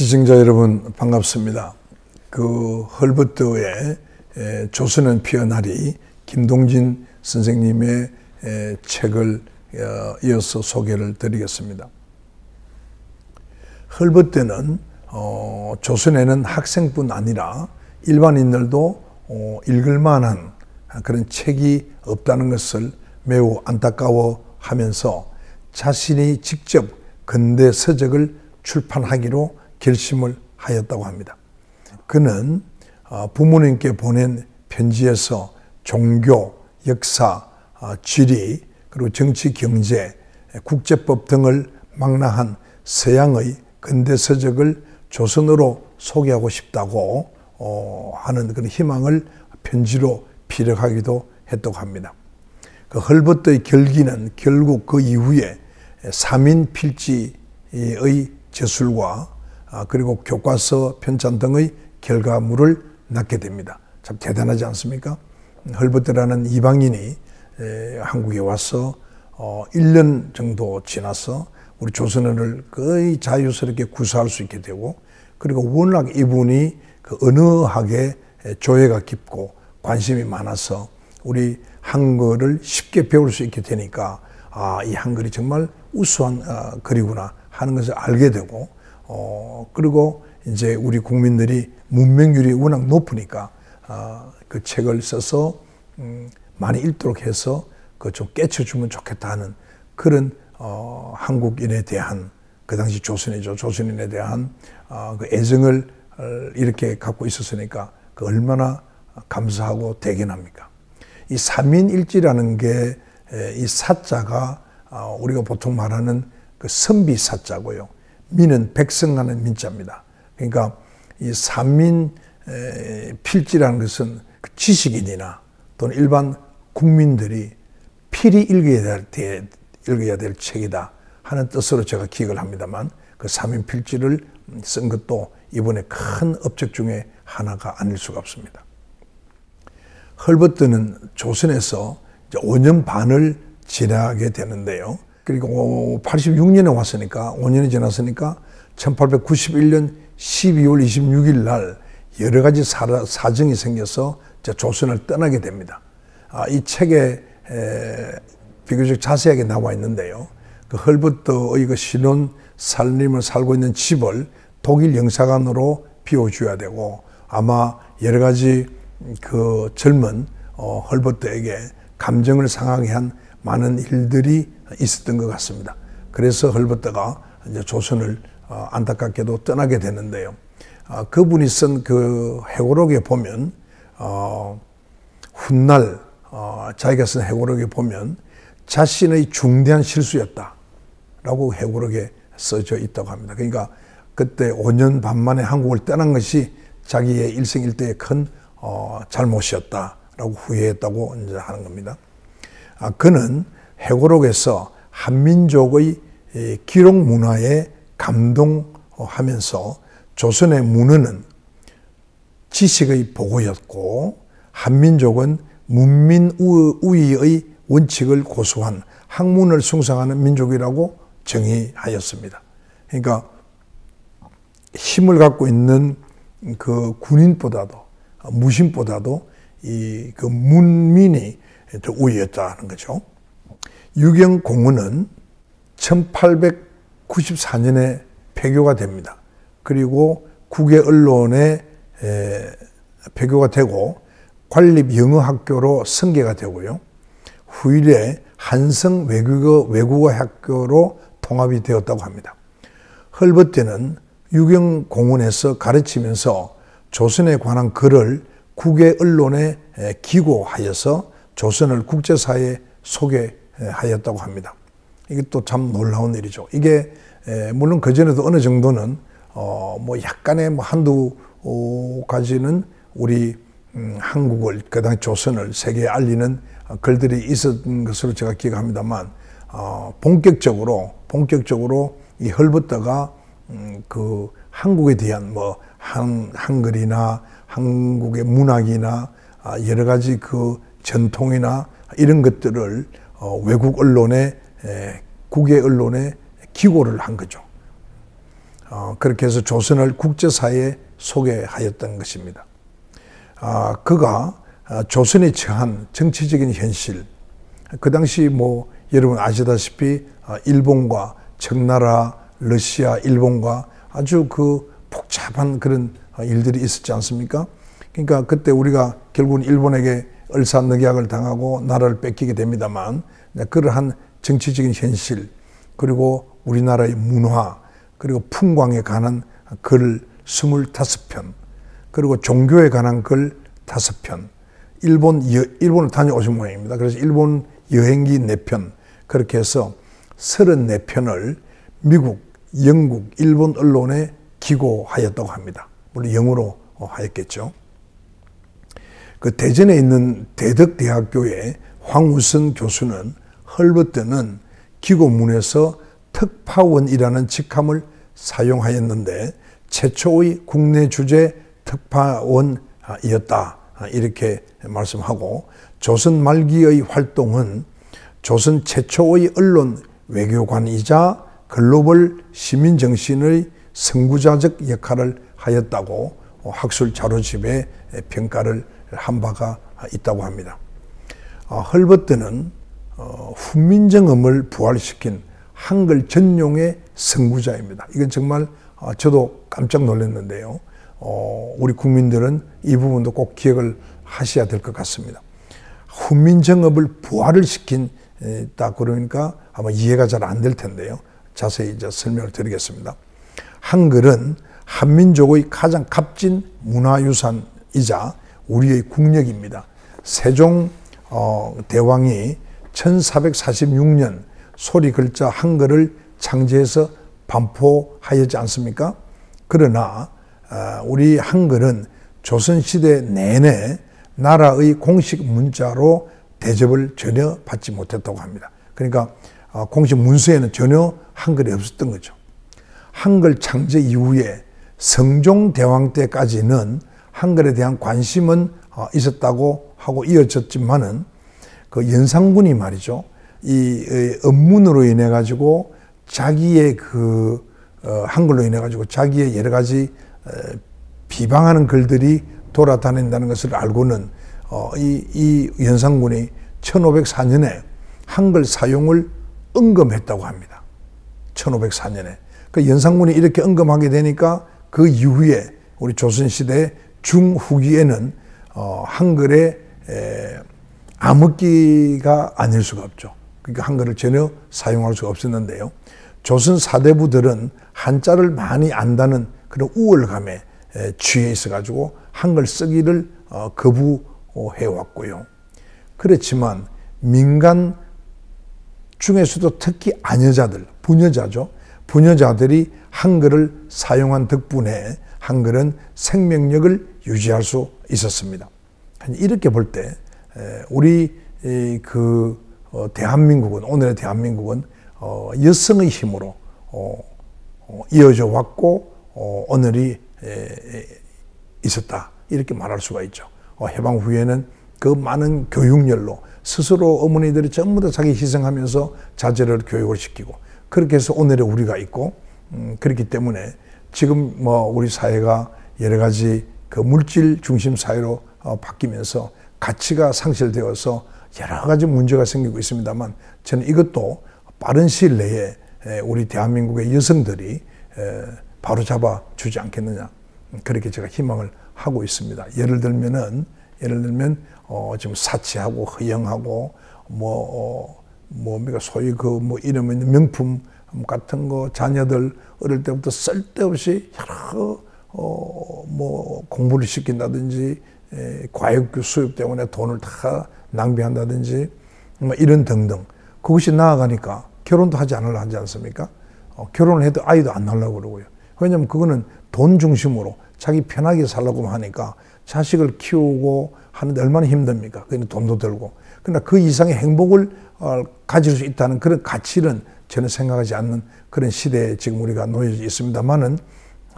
시청자 여러분 반갑습니다. 헐버트의 조선은 피어나리 김동진 선생님의 책을 이어서 소개를 드리겠습니다. 헐버트는 조선에는 학생뿐 아니라 일반인들도 읽을 만한 그런 책이 없다는 것을 매우 안타까워하면서 자신이 직접 근대 서적을 출판하기로 결심을 하였다고 합니다. 그는 부모님께 보낸 편지에서 종교, 역사, 지리, 그리고 정치, 경제, 국제법 등을 망라한 서양의 근대 서적을 조선어로 소개하고 싶다고 하는 그런 희망을 편지로 피력하기도 했다고 합니다. 헐버트의 결기는 결국 그 이후에 삼인필지의 저술과 그리고 교과서, 편찬 등의 결과물을 낳게 됩니다. 참 대단하지 않습니까? 헐버트라는 이방인이 한국에 와서 1년 정도 지나서 우리 조선어를 거의 자유스럽게 구사할 수 있게 되고, 그리고 워낙 이분이 언어학에 조예가 깊고 관심이 많아서 우리 한글을 쉽게 배울 수 있게 되니까 이 한글이 정말 우수한 글이구나 하는 것을 알게 되고, 그리고 이제 우리 국민들이 문맹률이 워낙 높으니까 그 책을 써서 많이 읽도록 해서 좀 깨쳐주면 좋겠다 하는 그런 한국인에 대한, 그 당시 조선이죠. 조선인에 대한 그 애정을 이렇게 갖고 있었으니까 얼마나 감사하고 대견합니까? 이 삼인일지라는 게 이 사자가 우리가 보통 말하는 그 선비 사자고요. 민은 백성하는 민자입니다. 그러니까 이 삼인필지라는 것은 지식인이나 또는 일반 국민들이 필히 읽어야 될 책이다 하는 뜻으로 제가 기억을 합니다만, 그 삼인필지를 쓴 것도 이번에 큰 업적 중에 하나가 아닐 수가 없습니다. 헐버트는 조선에서 이제 5년 반을 지내게 되는데요. 그리고 86년에 왔으니까 5년이 지났으니까 1891년 12월 26일 날 여러 가지 사정이 생겨서 조선을 떠나게 됩니다. 이 책에 비교적 자세하게 나와 있는데요. 그 헐버트의 그 신혼 살림을 살고 있는 집을 독일 영사관으로 비워줘야 되고, 아마 여러 가지 그 젊은 헐버트에게 감정을 상하게 한 많은 일들이 있었던 것 같습니다. 그래서 헐버트가 이제 조선을 안타깝게도 떠나게 되는데요. 그분이 쓴 그 회고록에 보면 훗날 자기가 쓴 회고록에 보면 자신의 중대한 실수였다라고 회고록에 써져 있다고 합니다. 그러니까 그때 5년 반 만에 한국을 떠난 것이 자기의 일생일대의 큰 잘못이었다라고 후회했다고 이제 하는 겁니다. 그는 회고록에서 한민족의 기록 문화에 감동하면서 조선의 문헌은 지식의 보고였고 한민족은 문민 우위의 원칙을 고수한 학문을 숭상하는 민족이라고 정의하였습니다. 그러니까 힘을 갖고 있는 그 군인보다도 무신보다도 그 문민이 더 우위였다는 거죠. 유경공원은 1894년에 폐교가 됩니다. 그리고 국외 언론에 폐교가 되고 관립영어학교로 승계가 되고요. 후일에 한성 외국어학교로 통합이 되었다고 합니다. 헐버트는 유경공원에서 가르치면서 조선에 관한 글을 국외 언론에 기고하여서 조선을 국제사회에 소개하였다고 합니다. 이게 또 참 놀라운 일이죠. 이게 물론 그전에도 어느 정도는 뭐 약간의 한두 가지는 우리 한국을, 그 당시 조선을 세계에 알리는 글들이 있었던 것으로 제가 기억합니다만, 본격적으로 이 헐버트가 그 한국에 대한 뭐 한글이나 한국의 문학이나 여러 가지 그 전통이나 이런 것들을 외국 언론에 국외 언론에 기고를 한 거죠. 그렇게 해서 조선을 국제사회에 소개하였던 것입니다. 그가 조선에 처한 정치적인 현실, 그 당시 뭐 여러분 아시다시피 일본과 청나라, 러시아, 일본과 아주 그 복잡한 그런 일들이 있었지 않습니까? 그러니까 그때 우리가 결국은 일본에게 을사늑약을 당하고 나라를 뺏기게 됩니다만, 그러한 정치적인 현실, 그리고 우리나라의 문화, 그리고 풍광에 관한 글 25편, 그리고 종교에 관한 글 5편, 일본을 다녀오신 모양입니다. 그래서 일본 여행기 4편, 그렇게 해서 34편을 미국, 영국, 일본 언론에 기고하였다고 합니다. 물론 영어로 하였겠죠. 그 대전에 있는 대덕대학교의 황우선 교수는 헐버트는 기고문에서 특파원이라는 직함을 사용하였는데 최초의 국내 주재 특파원이었다, 이렇게 말씀하고, 조선 말기의 활동은 조선 최초의 언론 외교관이자 글로벌 시민정신의 선구자적 역할을 하였다고 학술 자료집에 평가를 한 바가 있다고 합니다. 헐버트는 훈민정음을 부활시킨 한글 전용의 선구자입니다. 이건 정말 저도 깜짝 놀랐는데요. 우리 국민들은 이 부분도 꼭 기억을 하셔야 될 것 같습니다. 훈민정음을 부활을 시킨다 그러니까 아마 이해가 잘 안 될 텐데요. 자세히 이제 설명을 드리겠습니다. 한글은 한민족의 가장 값진 문화유산이자 우리의 국력입니다. 세종 대왕이 1446년 소리 글자 한글을 창제해서 반포하였지 않습니까? 그러나 우리 한글은 조선시대 내내 나라의 공식 문자로 대접을 전혀 받지 못했다고 합니다. 그러니까 공식 문서에는 전혀 한글이 없었던 거죠. 한글 창제 이후에 성종대왕 때까지는 한글에 대한 관심은 있었다고 하고 이어졌지만은 그 연산군이 말이죠. 이 업문으로 인해 가지고 자기의 그 한글로 인해 가지고 자기의 여러 가지 비방하는 글들이 돌아다닌다는 것을 알고는 이 연산군이 1504년에 한글 사용을 응검했다고 합니다. 1504년에. 그 연산군이 이렇게 응검하게 되니까 그 이후에 우리 조선시대 중후기에는 한글의 암흑기가 아닐 수가 없죠. 그러니까 한글을 전혀 사용할 수가 없었는데요. 조선 사대부들은 한자를 많이 안다는 그런 우월감에 취해 있어가지고 한글 쓰기를 거부해왔고요. 그렇지만 민간 중에서도 특히 아녀자들, 부녀자죠. 부녀자들이 한글을 사용한 덕분에 한글은 생명력을 유지할 수 있었습니다. 이렇게 볼 때 우리 대한민국은, 오늘의 대한민국은 여성의 힘으로 이어져 왔고 오늘이 있었다, 이렇게 말할 수가 있죠. 해방 후에는 그 많은 교육열로 스스로 어머니들이 전부 다 자기 희생하면서 자제를 교육을 시키고, 그렇게 해서 오늘의 우리가 있고, 그렇기 때문에 지금 우리 사회가 여러 가지 그 물질 중심 사회로 바뀌면서 가치가 상실되어서 여러 가지 문제가 생기고 있습니다만, 저는 이것도 빠른 시일 내에 우리 대한민국의 여성들이 바로잡아 주지 않겠느냐, 그렇게 제가 희망을 하고 있습니다. 예를 들면 지금 사치하고 허영하고 소위 이름은 명품 같은 거, 자녀들 어릴 때부터 쓸데없이 여러 공부를 시킨다든지 과외학교 수입 때문에 돈을 다 낭비한다든지 이런 등등. 그것이 나아가니까 결혼도 하지 않습니까? 결혼을 해도 아이도 안 낳으려고 그러고요. 왜냐하면 그거는 돈 중심으로 자기 편하게 살려고 하니까 자식을 키우고 하는데 얼마나 힘듭니까? 그냥 돈도 들고. 그러나 그 이상의 행복을 가질 수 있다는 그런 가치는 저는 생각하지 않는 그런 시대에 지금 우리가 놓여져 있습니다만은,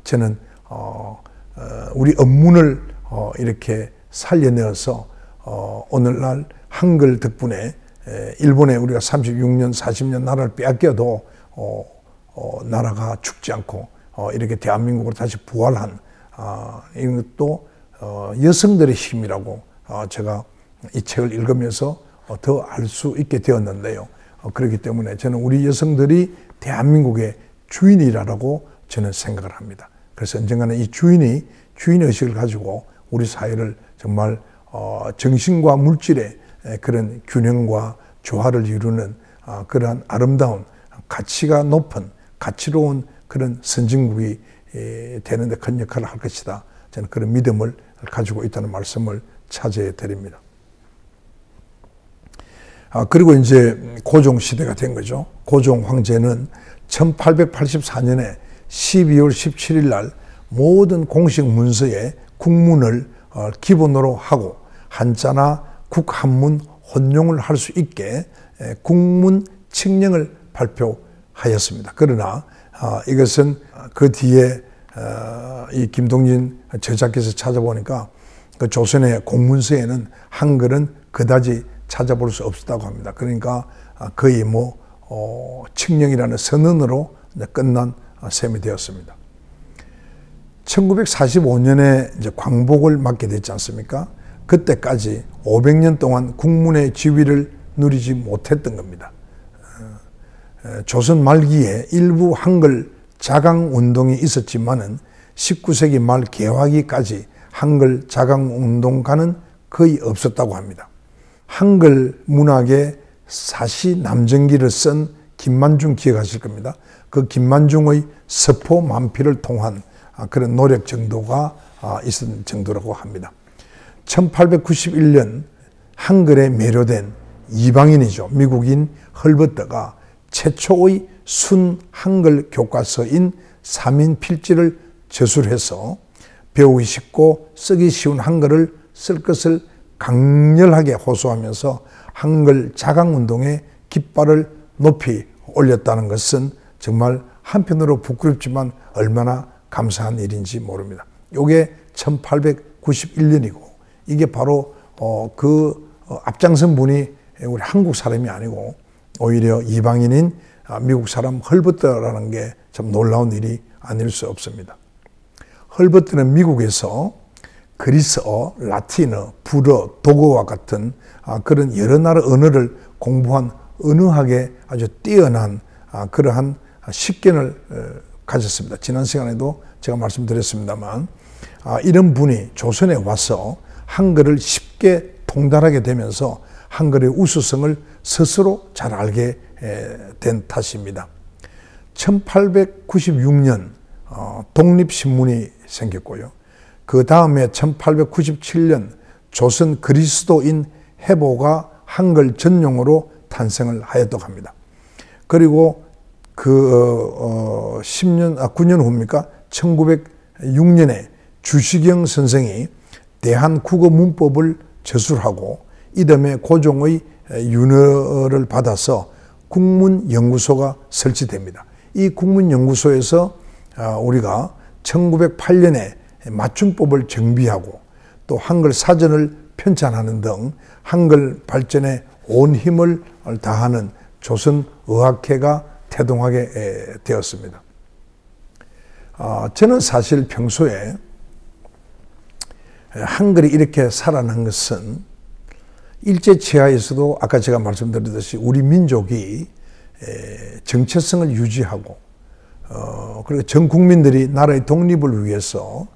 저는 우리 업문을 이렇게 살려내어서 오늘날 한글 덕분에 일본에 우리가 36년, 40년 나라를 빼앗겨도 나라가 죽지 않고 이렇게 대한민국으로 다시 부활한 이런 것도 여성들의 힘이라고 제가 이 책을 읽으면서 더 알 수 있게 되었는데요. 그렇기 때문에 저는 우리 여성들이 대한민국의 주인이라고 저는 생각을 합니다. 그래서 언젠가는 이 주인의식을 가지고 우리 사회를 정말 정신과 물질의 그런 균형과 조화를 이루는 그러한 아름다운 가치가 높은 가치로운 그런 선진국이 되는 데 큰 역할을 할 것이다. 저는 그런 믿음을 가지고 있다는 말씀을 차지해 드립니다. 그리고 이제 고종 시대가 된 거죠. 고종 황제는 1884년에 12월 17일 날 모든 공식 문서에 국문을 기본으로 하고 한자나 국한문 혼용을 할 수 있게 국문 칙령을 발표하였습니다. 그러나 이것은 그 뒤에 이 김동진 저자께서 찾아보니까 그 조선의 공문서에는 한글은 그다지 찾아볼 수 없었다고 합니다. 그러니까 거의 칙령이라는 선언으로 끝난 셈이 되었습니다. 1945년에 이제 광복을 맞게 됐지 않습니까? 그때까지 500년 동안 국문의 지위를 누리지 못했던 겁니다. 조선 말기에 일부 한글 자강 운동이 있었지만은 19세기 말 개화기까지 한글 자강 운동가는 거의 없었다고 합니다. 한글 문학의 사시 남정기를 쓴 김만중 기억하실 겁니다. 그 김만중의 서포 만피를 통한 그런 노력 정도가 있었던 정도라고 합니다. 1891년 한글에 매료된 이방인이죠. 미국인 헐버트가 최초의 순 한글 교과서인 삼인필지를 저술해서 배우기 쉽고 쓰기 쉬운 한글을 쓸 것을 강렬하게 호소하면서 한글 자강운동의 깃발을 높이 올렸다는 것은 정말 한편으로 부끄럽지만 얼마나 감사한 일인지 모릅니다. 이게 1891년이고 이게 바로 앞장선 분이 우리 한국 사람이 아니고 오히려 이방인인 미국 사람 헐버트라는 게 참 놀라운 일이 아닐 수 없습니다. 헐버트는 미국에서 그리스어, 라틴어, 불어, 독어와 같은 그런 여러 나라 언어를 공부한 언어학에 아주 뛰어난 그러한 식견을 가졌습니다. 지난 시간에도 제가 말씀드렸습니다만 이런 분이 조선에 와서 한글을 쉽게 통달하게 되면서 한글의 우수성을 스스로 잘 알게 된 탓입니다. 1896년 독립신문이 생겼고요. 그 다음에 1897년 조선 그리스도인 해보가 한글 전용으로 탄생을 하였다고 합니다. 그리고 9년 후입니까? 1906년에 주시경 선생이 대한국어문법을 저술하고 이듬해 고종의 윤허를 받아서 국문연구소가 설치됩니다. 이 국문연구소에서 우리가 1908년에 맞춤법을 정비하고 또 한글 사전을 편찬하는 등 한글 발전에 온 힘을 다하는 조선의학회가 태동하게 되었습니다. 저는 사실 평소에 한글이 이렇게 살아난 것은 일제치하에서도 아까 제가 말씀드렸듯이 우리 민족이 정체성을 유지하고 그리고 전 국민들이 나라의 독립을 위해서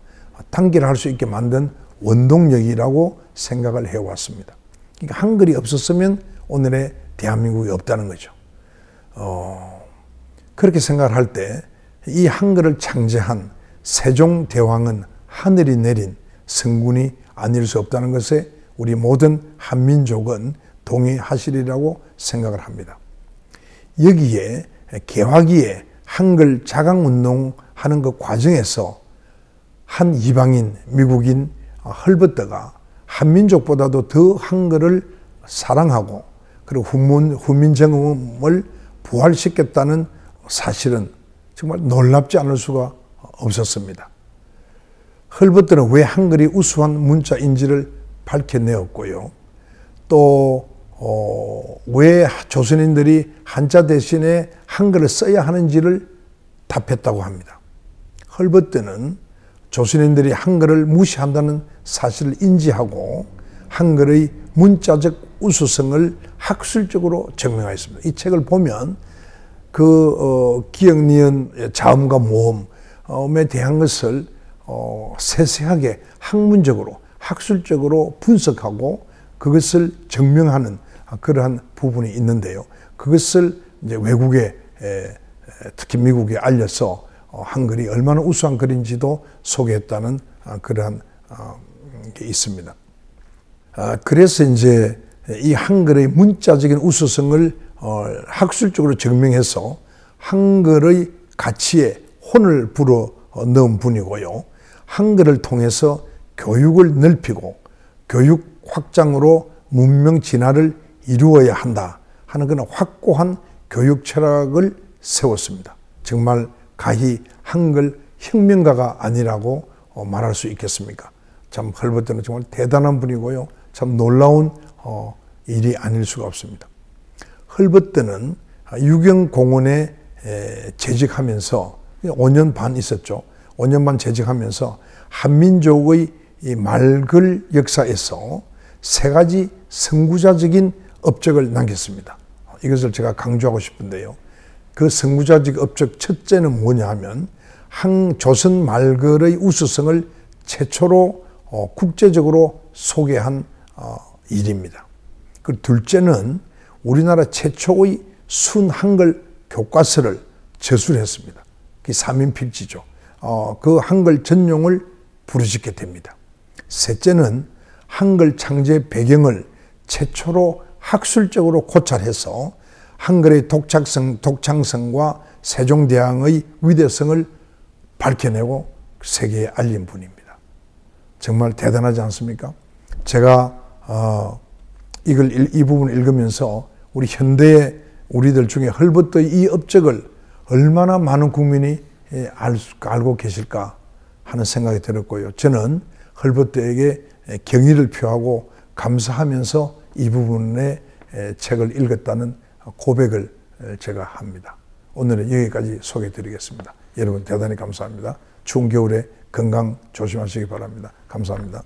단결을 할 수 있게 만든 원동력이라고 생각을 해왔습니다. 그러니까 한글이 없었으면 오늘의 대한민국이 없다는 거죠. 그렇게 생각을 할 때 이 한글을 창제한 세종대왕은 하늘이 내린 성군이 아닐 수 없다는 것에 우리 모든 한민족은 동의하시리라고 생각을 합니다. 여기에 개화기에 한글 자강운동하는 그 과정에서 한 이방인 미국인 헐버트가 한민족보다도 더 한글을 사랑하고 그리고 훈민정음을 부활시켰다는 사실은 정말 놀랍지 않을 수가 없었습니다. 헐버트는 왜 한글이 우수한 문자인지를 밝혀내었고요. 또 왜 조선인들이 한자 대신에 한글을 써야 하는지를 답했다고 합니다. 헐벗때는 조선인들이 한글을 무시한다는 사실을 인지하고 한글의 문자적 우수성을 학술적으로 증명하였습니다. 이 책을 보면 기억, 니은, 자음과 모음에 대한 것을 세세하게 학문적으로 학술적으로 분석하고 그것을 증명하는 그러한 부분이 있는데요. 그것을 이제 외국에 특히 미국에 알려서 한글이 얼마나 우수한 글인지도 소개했다는 그러한 게 있습니다. 그래서 이제 이 한글의 문자적인 우수성을 학술적으로 증명해서 한글의 가치에 혼을 불어 넣은 분이고요. 한글을 통해서 교육을 넓히고 교육 확장으로 문명 진화를 이루어야 한다 하는 그런 확고한 교육 철학을 세웠습니다. 정말 가히 한글 혁명가가 아니라고 말할 수 있겠습니까? 참 헐벗때는 정말 대단한 분이고요. 참 놀라운 일이 아닐 수가 없습니다. 헐벗때는 유경공원에 재직하면서 5년 반 있었죠. 5년 반 재직하면서 한민족의 이 말글 역사에서 3가지 선구자적인 업적을 남겼습니다. 이것을 제가 강조하고 싶은데요. 그 선구자적 업적 첫째는 뭐냐 하면 조선 말글의 우수성을 최초로 국제적으로 소개한 일입니다. 그 둘째는 우리나라 최초의 순한글 교과서를 저술했습니다. 그게 3인 필지죠. 그 한글 전용을 부르짖게 됩니다. 셋째는 한글 창제 배경을 최초로 학술적으로 고찰해서 한글의 독창성과 세종대왕의 위대성을 밝혀내고 세계에 알린 분입니다. 정말 대단하지 않습니까? 제가 이 부분을 읽으면서 우리 현대의 우리들 중에 헐벗때의 이 업적을 얼마나 많은 국민이 알고 계실까 하는 생각이 들었고요. 저는 헐벗때에게 경의를 표하고 감사하면서 이 부분의 책을 읽었다는 고백을 제가 합니다. 오늘은 여기까지 소개해 드리겠습니다. 여러분 대단히 감사합니다. 추운 겨울에 건강 조심하시기 바랍니다. 감사합니다.